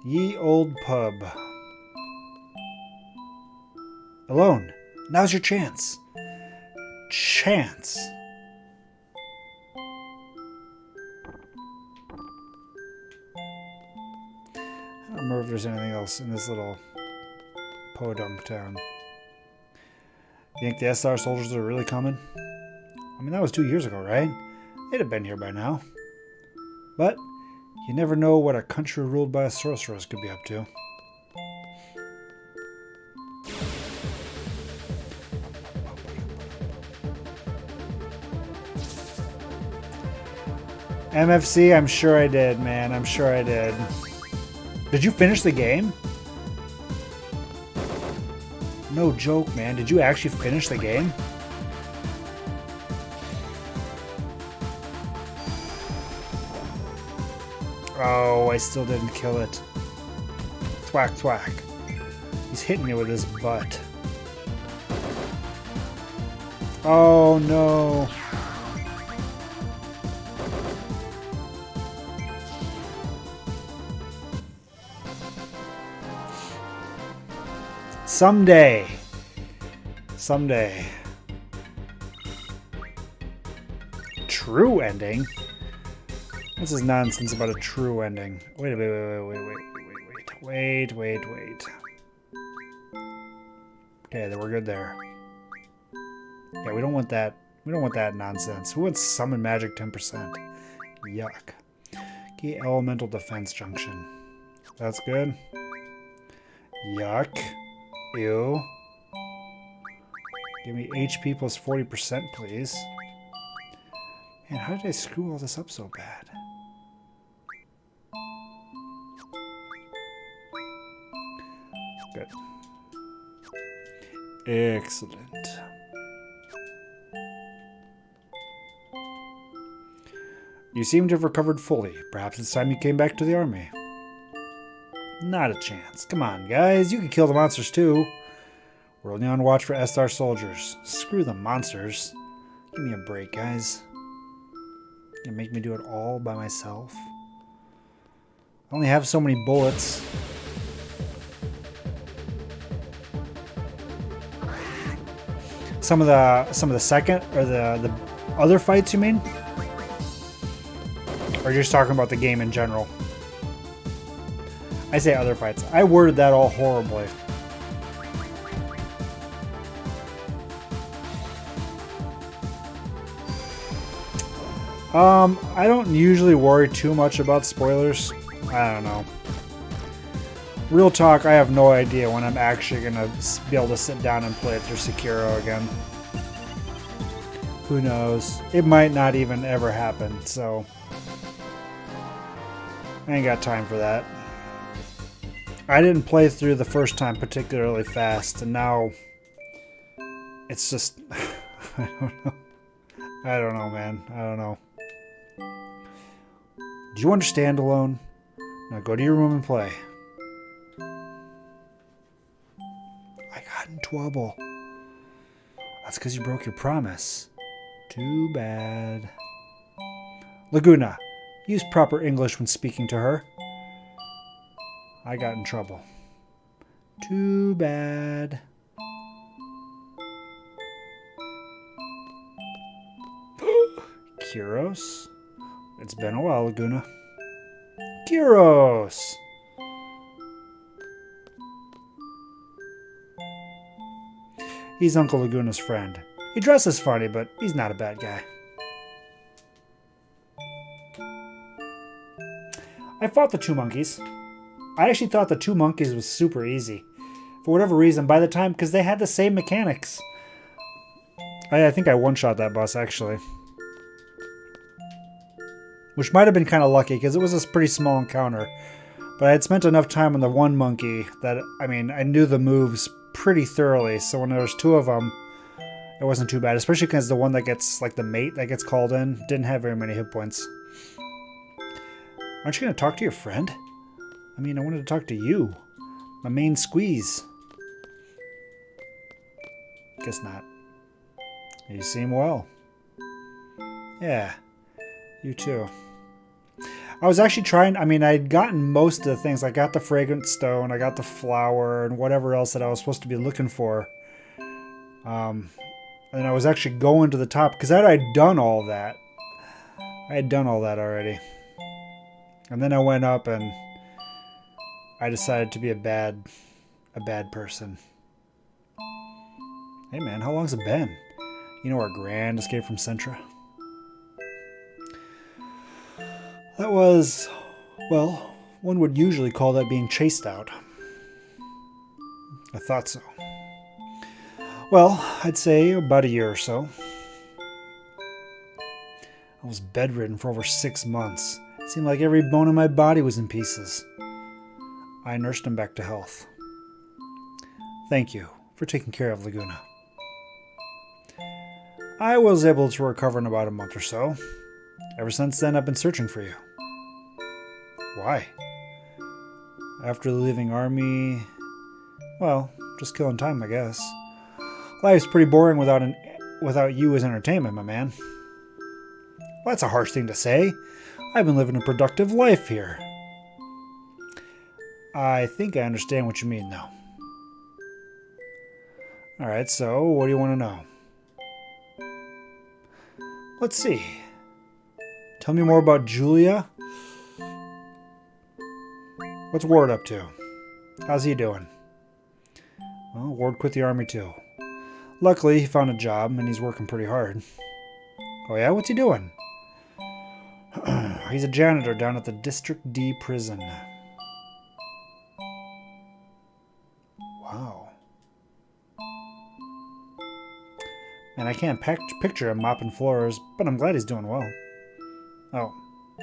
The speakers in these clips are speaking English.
Ye old pub. Alone. Now's your chance. Chance. I don't remember if there's anything else in this little podunk town. You think the SR soldiers are really coming? I mean, that was 2 years ago, right? They'd have been here by now. But you never know what a country ruled by a sorceress could be up to. MFC, I'm sure I did, man. I'm sure I did. Did you finish the game? No joke, man. Did you actually finish the game? Oh, I still didn't kill it. Thwack, thwack. He's hitting me with his butt. Oh, no. Someday. Someday. True ending? This is nonsense about a true ending. Wait. Okay, then we're good there. Yeah, we don't want that. We don't want that nonsense. Who wants summon magic 10%? Yuck. Key elemental defense junction. That's good. Yuck. Ew. Give me HP plus 40%, please. Man, how did I screw all this up so bad? Good. Excellent. You seem to have recovered fully. Perhaps it's time you came back to the army. Not a chance. Come on, guys. You can kill the monsters, too. We're only on watch for SR soldiers. Screw the monsters. Give me a break, guys. You make me do it all by myself. I only have so many bullets. Some of the second or the other fights, you mean? Or just talking about the game in general? I say other fights. I worded that all horribly. I don't usually worry too much about spoilers. I don't know. Real talk, I have no idea when I'm actually going to be able to sit down and play through Sekiro again. Who knows? It might not even ever happen, so I ain't got time for that. I didn't play through the first time particularly fast, and now it's just I don't know. I don't know, man. I don't know. Do you understand, Alone? Now go to your room and play. I got in trouble. That's because you broke your promise. Too bad. Laguna, use proper English when speaking to her. I got in trouble. Too bad. Kyros? It's been a while, Laguna. Kyros! He's Uncle Laguna's friend. He dresses funny, but he's not a bad guy. I fought the two monkeys. I actually thought the two monkeys was super easy. For whatever reason, by the time, because they had the same mechanics. I think I one-shot that boss, actually. Which might have been kind of lucky, because it was a pretty small encounter. But I had spent enough time on the one monkey that, I mean, I knew the moves pretty thoroughly. So when there was two of them, it wasn't too bad. Especially because the one that gets, like the mate that gets called in, didn't have very many hit points. Aren't you going to talk to your friend? I mean, I wanted to talk to you. My main squeeze. Guess not. You seem well. Yeah, you too. I was actually trying, I mean, I'd gotten most of the things. I got the fragrant stone, I got the flower, and whatever else that I was supposed to be looking for. And I was actually going to the top, because I'd done all that. I had done all that already. And then I went up and I decided to be a bad person. Hey man, how long's it been? You know our grand escape from Centra? That was, well, one would usually call that being chased out. I thought so. Well, I'd say about a year or so. I was bedridden for over 6 months. It seemed like every bone in my body was in pieces. I nursed him back to health. Thank you for taking care of Laguna. I was able to recover in about a month or so. Ever since then, I've been searching for you. Why? After leaving army, well, just killing time, I guess. Life's pretty boring without you as entertainment, my man. Well, that's a harsh thing to say. I've been living a productive life here. I think I understand what you mean, though. Alright, so what do you want to know? Let's see. Tell me more about Julia. What's Ward up to? How's he doing? Well, Ward quit the army too. Luckily, he found a job and he's working pretty hard. Oh yeah? What's he doing? He's a janitor down at the District D prison. Wow. And I can't picture him mopping floors, but I'm glad he's doing well. Oh,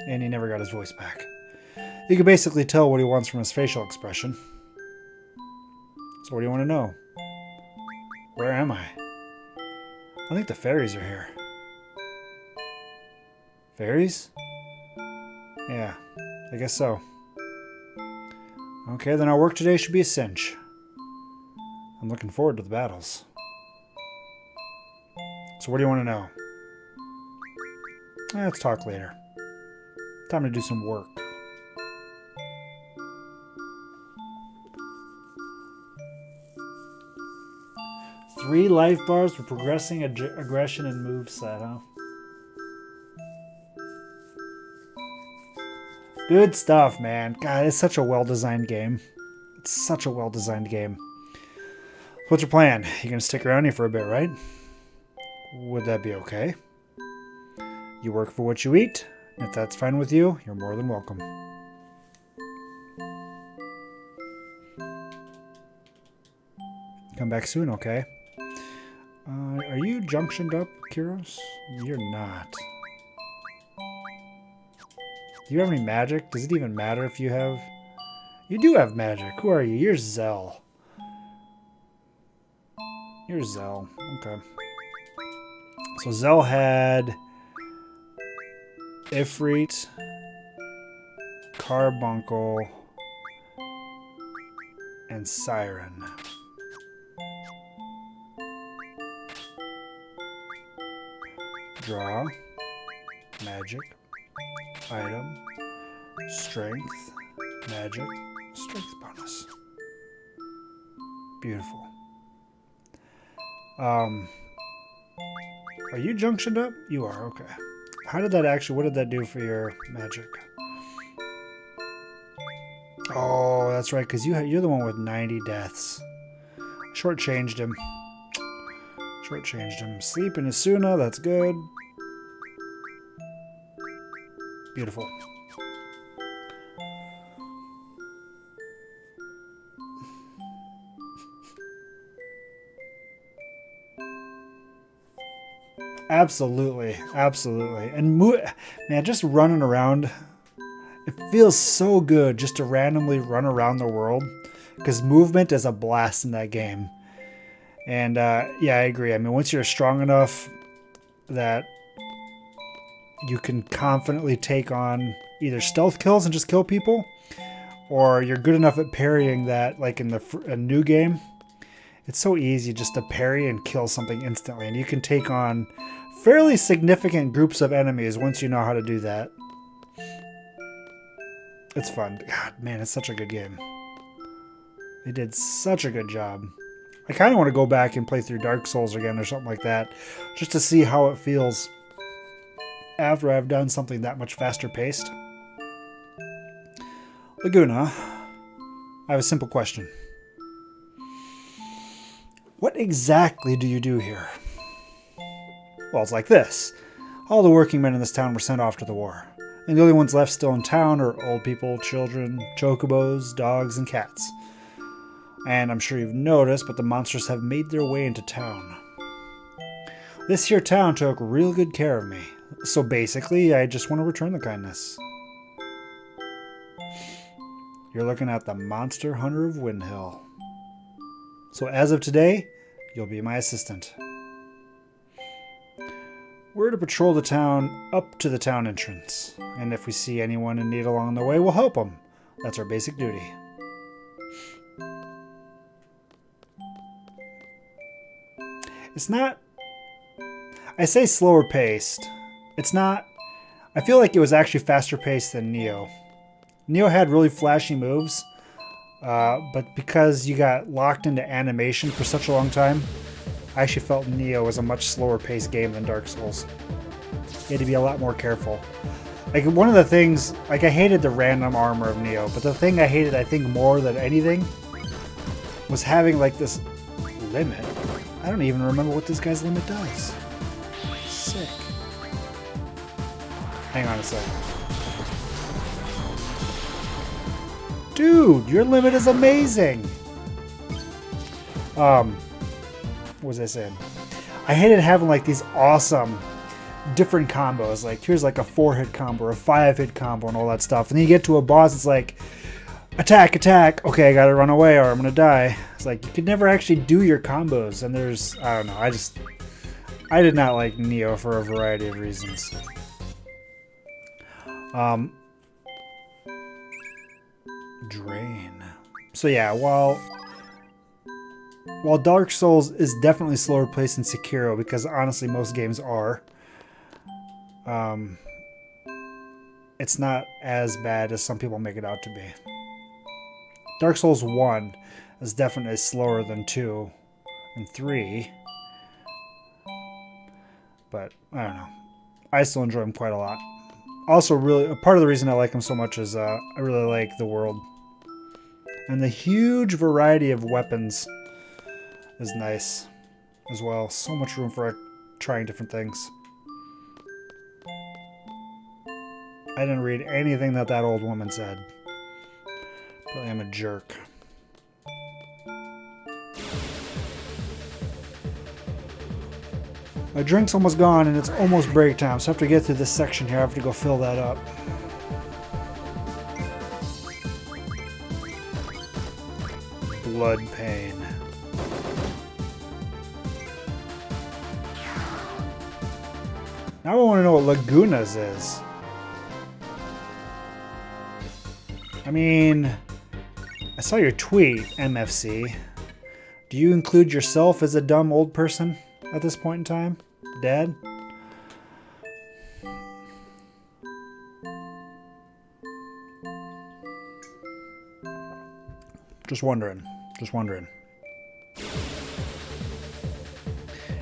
and he never got his voice back. You can basically tell what he wants from his facial expression. So what do you want to know? Where am I? I think the fairies are here. Fairies? Yeah, I guess so. Okay, then our work today should be a cinch. I'm looking forward to the battles. So what do you want to know? Let's talk later. Time to do some work. Three life bars for progressing aggression and moveset, huh? Good stuff, man. God, it's such a well-designed game. It's such a well-designed game. What's your plan? You're going to stick around here for a bit, right? Would that be okay? You work for what you eat. If that's fine with you, you're more than welcome. Come back soon, okay? Are you junctioned up, Kiros? You're not. Do you have any magic? Does it even matter if you have... You do have magic. Who are you? You're Zell. You're Zell. Okay. So Zell had... Ifrit, Carbuncle, and Siren. Draw, magic, item, strength, magic, strength bonus. Beautiful. Are you junctioned up? You are, okay. How did that actually, what did that do for your magic? Oh, that's right, because you're the one with 90 deaths. Shortchanged him. Shortchanged him. Sleep in Asuna, that's good. Beautiful. Absolutely, absolutely. And man, just running around, it feels so good just to randomly run around the world, because movement is a blast in that game. And yeah, I agree. I mean, once you're strong enough that you can confidently take on either stealth kills and just kill people, or you're good enough at parrying that, like in a new game, it's so easy just to parry and kill something instantly. And you can take on fairly significant groups of enemies once you know how to do that. It's fun. God, man, it's such a good game. They did such a good job. I kind of want to go back and play through Dark Souls again or something like that, just to see how it feels after I've done something that much faster paced. Laguna, I have a simple question. What exactly do you do here? Well, it's like this. All the working men in this town were sent off to the war, and the only ones left still in town are old people, children, chocobos, dogs, and cats. And I'm sure you've noticed, but the monsters have made their way into town. This here town took real good care of me, so basically I just want to return the kindness. You're looking at the Monster Hunter of Windhill. So as of today, you'll be my assistant. We're to patrol the town up to the town entrance, and if we see anyone in need along the way, we'll help them. That's our basic duty. It's not... I say slower paced. It's not... I feel like it was actually faster paced than Neo. Neo had really flashy moves, but because you got locked into animation for such a long time, I actually felt Neo was a much slower paced game than Dark Souls. You had to be a lot more careful. Like, one of the things, like, I hated the random armor of Neo, but the thing I hated, I think, more than anything was having, like, this limit. I don't even remember what this guy's limit does. Sick. Hang on a second. Dude, your limit is amazing! What was I saying? I hated having like these awesome different combos. Like, here's like a 4-hit combo or a 5-hit combo and all that stuff. And then you get to a boss, it's like, attack, attack. Okay, I gotta run away or I'm gonna die. It's like, you could never actually do your combos. And there's, I don't know, I did not like Neo for a variety of reasons. Drain. So yeah, while Dark Souls is definitely slower paced than Sekiro, because honestly most games are, it's not as bad as some people make it out to be. Dark Souls 1 is definitely slower than 2 and 3, but I don't know. I still enjoy them quite a lot. Also, really, part of the reason I like them so much is I really like the world. And the huge variety of weapons is nice as well. So much room for trying different things. I didn't read anything that old woman said. Probably I'm a jerk. My drink's almost gone and it's almost break time, so I have to get through this section here. I have to go fill that up. Blood pain. Now I want to know what Lagunas is. I mean, I saw your tweet, MFC. Do you include yourself as a dumb old person at this point in time, Dad? Just wondering. Just wondering.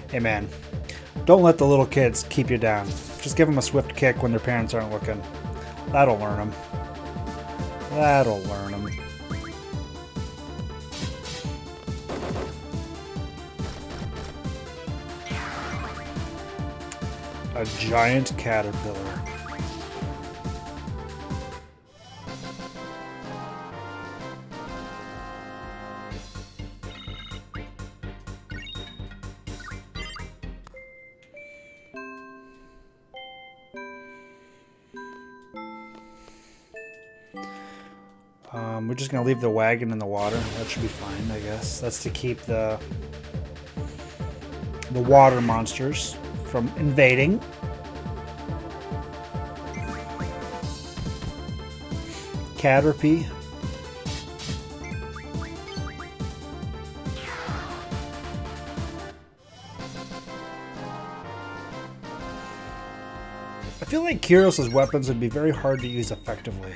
Hey man, don't let the little kids keep you down. Just give them a swift kick when their parents aren't looking. That'll learn them. That'll learn them. A giant caterpillar. We're just gonna leave the wagon in the water. That should be fine, I guess. That's to keep the water monsters from invading. Caterpie. I feel like Kyros' weapons would be very hard to use effectively.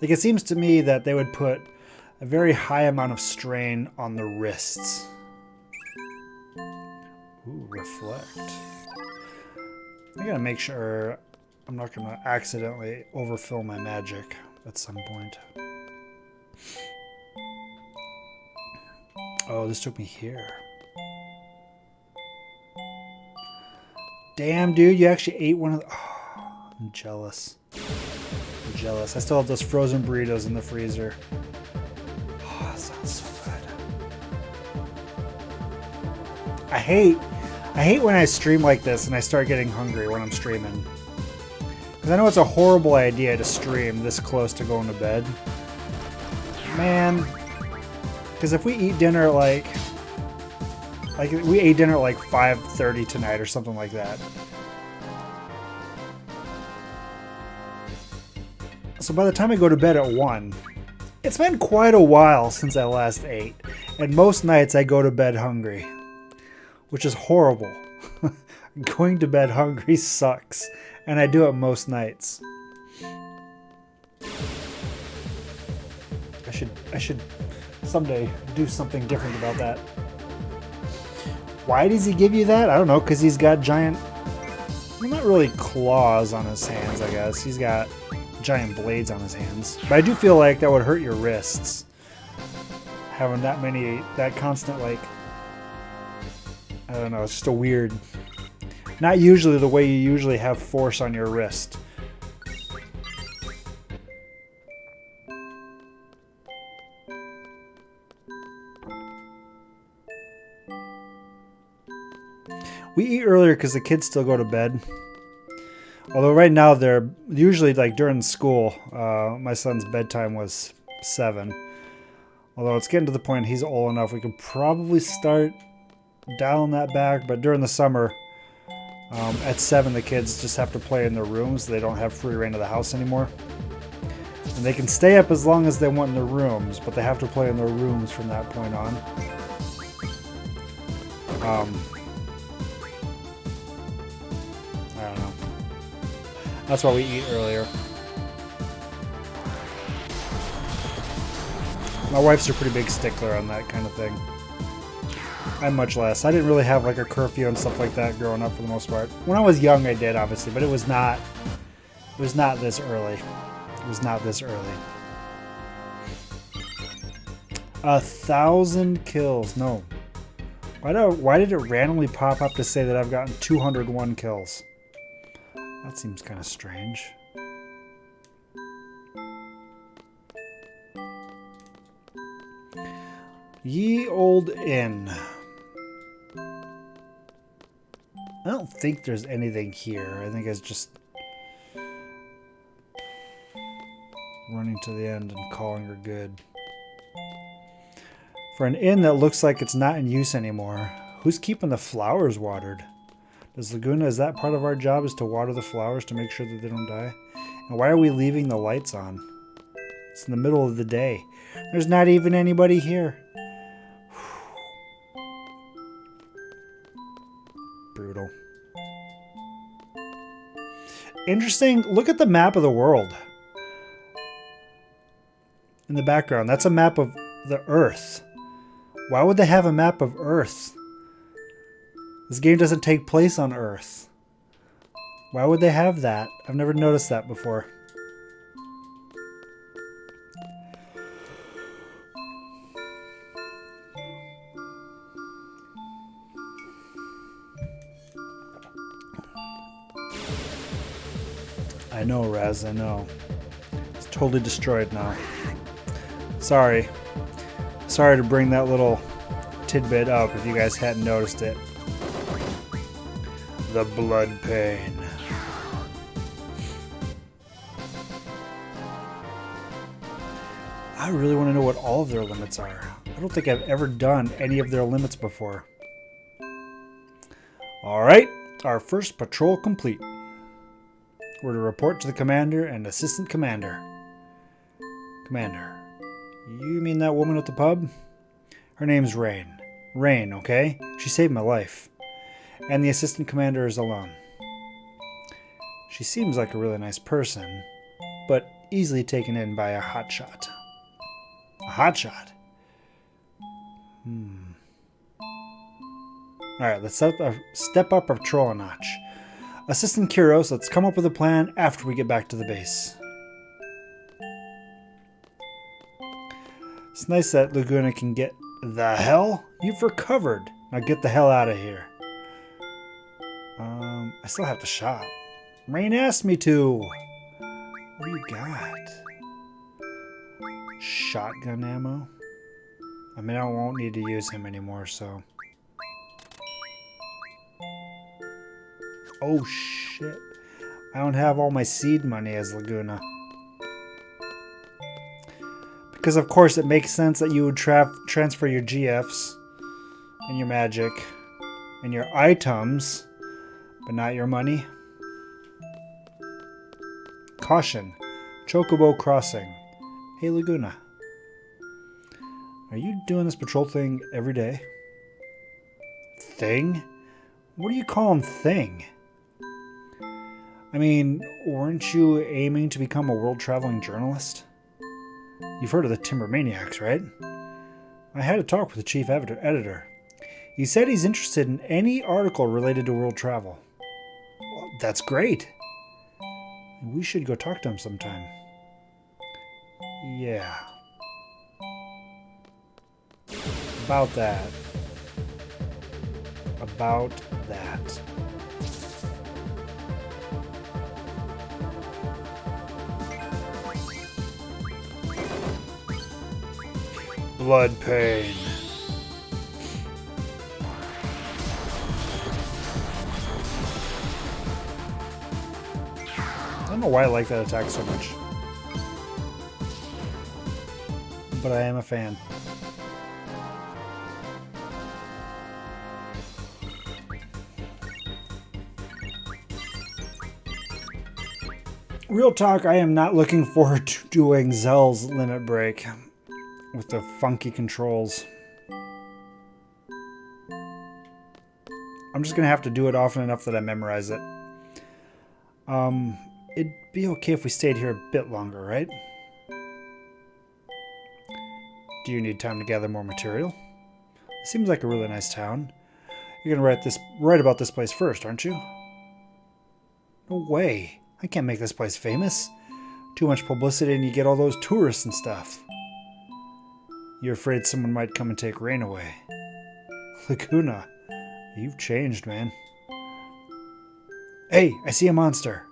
Like, it seems to me that they would put a very high amount of strain on the wrists. Ooh, reflect. I gotta make sure I'm not gonna accidentally overfill my magic at some point. Oh, this took me here. Damn, dude, you actually ate one of the... Oh, I'm jealous. I'm jealous. I still have those frozen burritos in the freezer. Oh, that sounds so good. I hate when I stream like this and I start getting hungry when I'm streaming. Because I know it's a horrible idea to stream this close to going to bed. Man. Because if we eat dinner at we ate dinner at like 5:30 tonight or something like that. So by the time I go to bed at 1, it's been quite a while since I last ate. And most nights I go to bed hungry. Which is horrible. Going to bed hungry sucks. And I do it most nights. I should someday do something different about that. Why does he give you that? I don't know, because he's got giant... Well, not really claws on his hands, I guess. He's got giant blades on his hands. But I do feel like that would hurt your wrists. Having that constant, like... I don't know, it's just a weird... Not usually the way you usually have force on your wrist. We eat earlier because the kids still go to bed. Although right now they're usually, like, during school, my son's bedtime was 7. Although it's getting to the point he's old enough we could probably start dialing that back. But during the summer, at 7 the kids just have to play in their rooms. They don't have free reign of the house anymore. And they can stay up as long as they want in their rooms, but they have to play in their rooms from that point on. I don't know. That's why we eat earlier. My wife's a pretty big stickler on that kind of thing. I'm much less. I didn't really have like a curfew and stuff like that growing up for the most part. When I was young I did, obviously, but it was not this early. It was not this early. 1,000 kills. No. Why did it randomly pop up to say that I've gotten 201 kills? That seems kind of strange. Ye Old Inn. I don't think there's anything here. I think it's just running to the end and calling her good. For an inn that looks like it's not in use anymore, who's keeping the flowers watered? Does Laguna, is that part of our job, is to water the flowers to make sure that they don't die? And why are we leaving the lights on? It's in the middle of the day. There's not even anybody here. Brutal. Interesting. Look at the map of the world. In the background, that's a map of the Earth. Why would they have a map of Earth? This game doesn't take place on Earth. Why would they have that? I've never noticed that before. I know, Raz, I know. It's totally destroyed now. Sorry. Sorry to bring that little tidbit up if you guys hadn't noticed it. The blood pain. I really want to know what all of their limits are. I don't think I've ever done any of their limits before. Alright, our first patrol complete. We're to report to the commander and assistant commander. Commander. You mean that woman at the pub? Her name's Rain. Rain, okay? She saved my life. And the assistant commander is alone. She seems like a really nice person, but easily taken in by a hotshot. A hotshot? Alright, let's step up our patrol a notch. Assistant Kuros, let's come up with a plan after we get back to the base. It's nice that Laguna can get... The hell? You've recovered. Now get the hell out of here. I still have to shop. Rain asked me to. What do you got? Shotgun ammo? I mean, I won't need to use him anymore, so... Oh, shit. I don't have all my seed money as Laguna. Because, of course, it makes sense that you would transfer your GFs and your magic and your items, but not your money. Caution. Chocobo crossing. Hey, Laguna. Are you doing this patrol thing every day? Thing? What do you call him thing? I mean, weren't you aiming to become a world-traveling journalist? You've heard of the Timbermaniacs, right? I had a talk with the chief editor. He said he's interested in any article related to world travel. Well, that's great. We should go talk to him sometime. Yeah. About that. About that. Blood pain. I don't know why I like that attack so much. But I am a fan. Real talk, I am not looking forward to doing Zell's Limit Break with the funky controls. I'm just gonna have to do it often enough that I memorize it. It'd be okay if we stayed here a bit longer, right? Do you need time to gather more material? It seems like a really nice town. You're gonna write about this place first, aren't you? No way. I can't make this place famous. Too much publicity and you get all those tourists and stuff. You're afraid someone might come and take Rain away. Laguna, you've changed, man. Hey, I see a monster.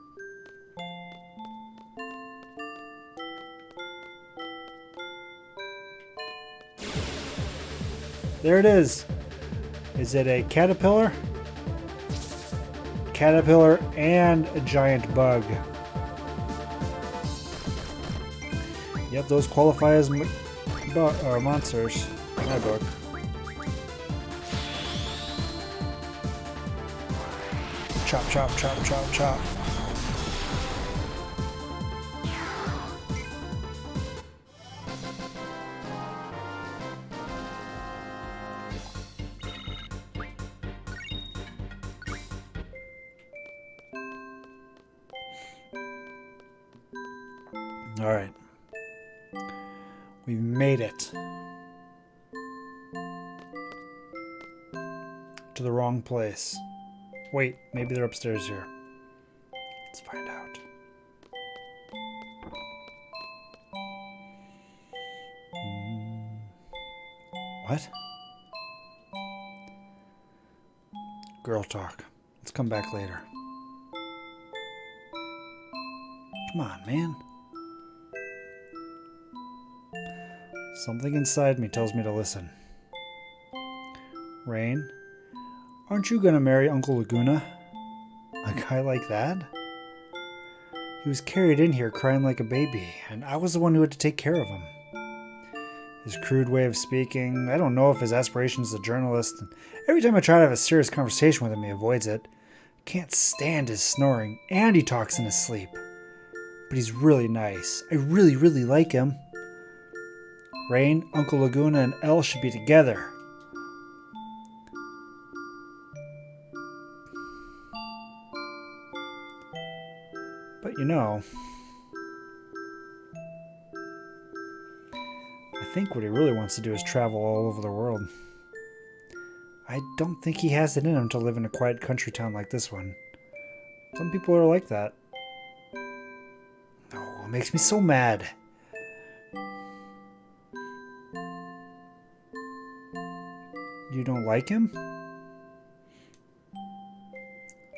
There it is. Is it a caterpillar? Caterpillar and a giant bug. Yep, those qualify as monsters in my book. Chop, chop, chop, chop, chop. All right. We've made it. To the wrong place. Wait, maybe they're upstairs here. Let's find out. What? Girl talk. Let's come back later. Come on, man. Something inside me tells me to listen. Rain, aren't you gonna marry Uncle Laguna? A guy like that? He was carried in here crying like a baby, and I was the one who had to take care of him. His crude way of speaking, I don't know if his aspirations as a journalist, and every time I try to have a serious conversation with him, he avoids it. I can't stand his snoring, and he talks in his sleep. But he's really nice. I really, really like him. Rain, Uncle Laguna, and Elle should be together. But you know, think what he really wants to do is travel all over the world. I don't think he has it in him to live in a quiet country town like this one. Some people are like that. Oh, it makes me so mad. You don't like him?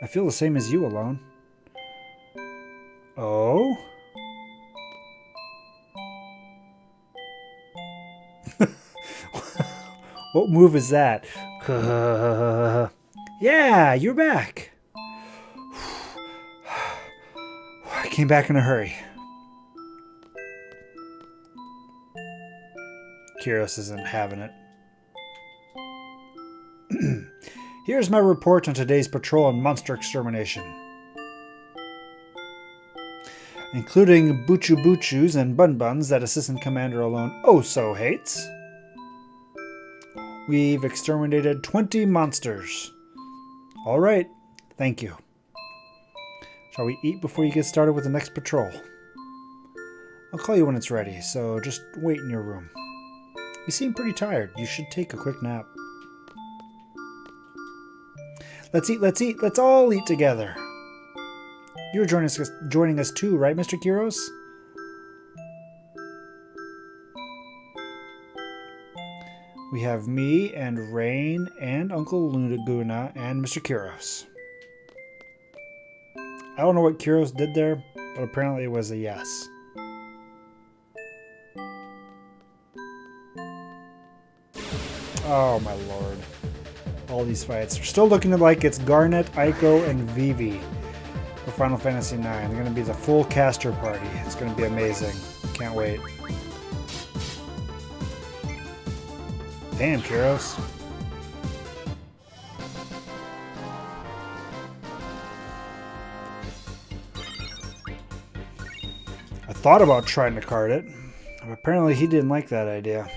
I feel the same as you, Alone. Oh? What move is that? Yeah, you're back. I came back in a hurry. Kyros isn't having it. Here's my report on today's patrol and monster extermination. Including Buchu Buchus and Bun Buns that Assistant Commander Alone oh so hates. We've exterminated 20 monsters. All right, thank you. Shall we eat before you get started with the next patrol? I'll call you when it's ready, so just wait in your room. You seem pretty tired. You should take a quick nap. Let's eat, let's eat, let's all eat together. You're joining us too, right, Mr. Kyros? We have me and Rain and Uncle Laguna and Mr. Kyros. I don't know what Kyros did there, but apparently it was a yes. Oh my lord. All these fights. We're still looking like it's Garnet, Aiko, and Vivi for Final Fantasy IX. They're going to be the full caster party. It's going to be amazing. Can't wait. Damn, Kyros. I thought about trying to card it, but apparently he didn't like that idea.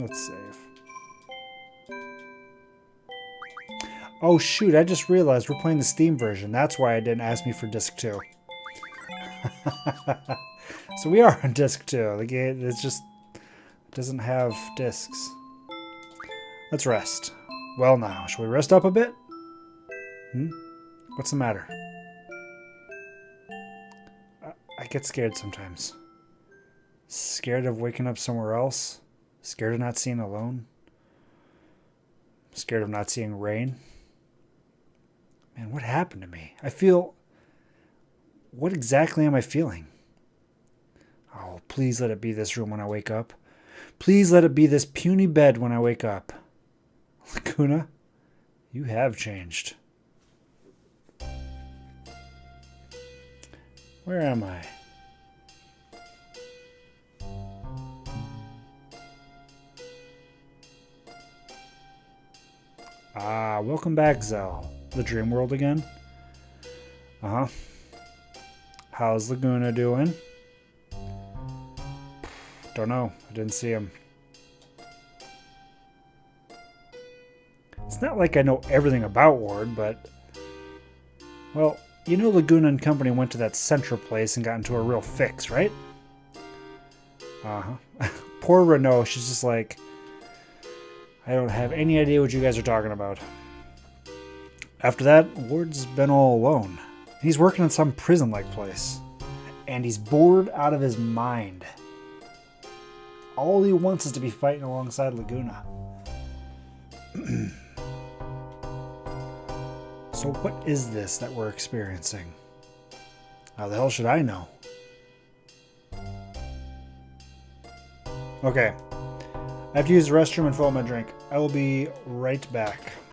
Let's save. Oh shoot, I just realized we're playing the Steam version. That's why it didn't ask me for disc 2. So we are on disc 2. The game doesn't have discs. Let's rest. Well now, shall we rest up a bit? What's the matter? I get scared sometimes. Scared of waking up somewhere else. Scared of not seeing Alone. Scared of not seeing Rain. Man, what happened to me? I feel... What exactly am I feeling? Oh, please let it be this room when I wake up. Please let it be this puny bed when I wake up. Laguna, you have changed. Where am I? Ah, welcome back, Zell. The dream world again? Uh-huh. How's Laguna doing? Don't know. I didn't see him. It's not like I know everything about Ward, but... Well, you know Laguna and company went to that Central place and got into a real fix, right? Uh-huh. Poor Renault, she's just like... I don't have any idea what you guys are talking about. After that, Ward's been all alone. He's working in some prison-like place. And he's bored out of his mind. All he wants is to be fighting alongside Laguna. So what is this that we're experiencing? How the hell should I know? Okay. I have to use the restroom and fill up my drink. I will be right back.